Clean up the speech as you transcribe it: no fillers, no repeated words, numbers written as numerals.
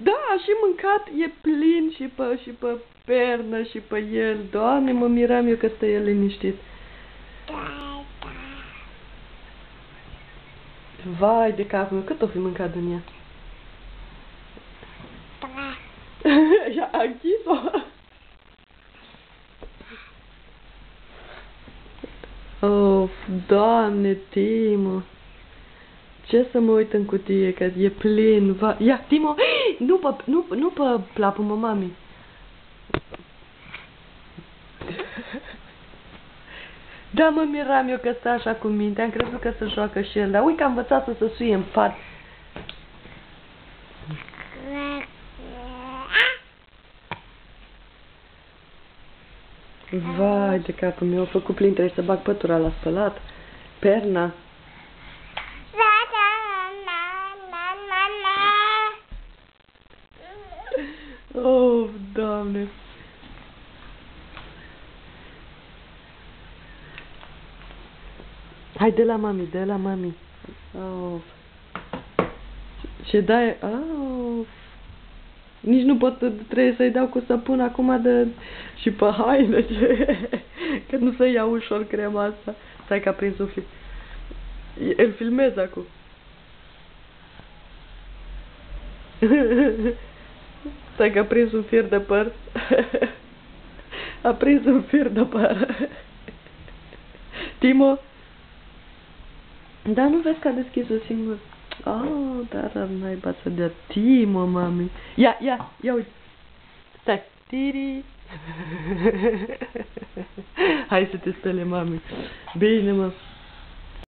Da, și mâncat, e plin și pe pernă și pe el. Doamne, mă miram eu că stă el liniștit. Vai de capul meu, cât o fi mâncat din ea? Ia, a închis-o. Of, Doamne, Timo. Ce să mă uit în cutie, că e plin. Ia, Timo, nu pe plapul mami. Da, mă miram eu că stă așa cu minte, am crezut că se joacă și el, dar uite că a învățat să se suie în pat. Vai de capul meu, a făcut plin, trebuie să bag pătura la spălat. Perna. Oh, Doamne. Hai, de la mami. Oh. Ce dai? Oh. Nici nu pot, trebuie să-i dau cu săpun acum și pe haine, că nu se ia ușor crema asta. Stai că a prins un film. Îl filmez acum. Stai că a prins un fir de păr. A prins un fir de păr. Timo? Da, nu vezi că a deschis-o singur. Oh, dar naiba să dea Timo, mami. Ia uite. Stai. Tiri. Hai să te spele, mami. Bine, mă.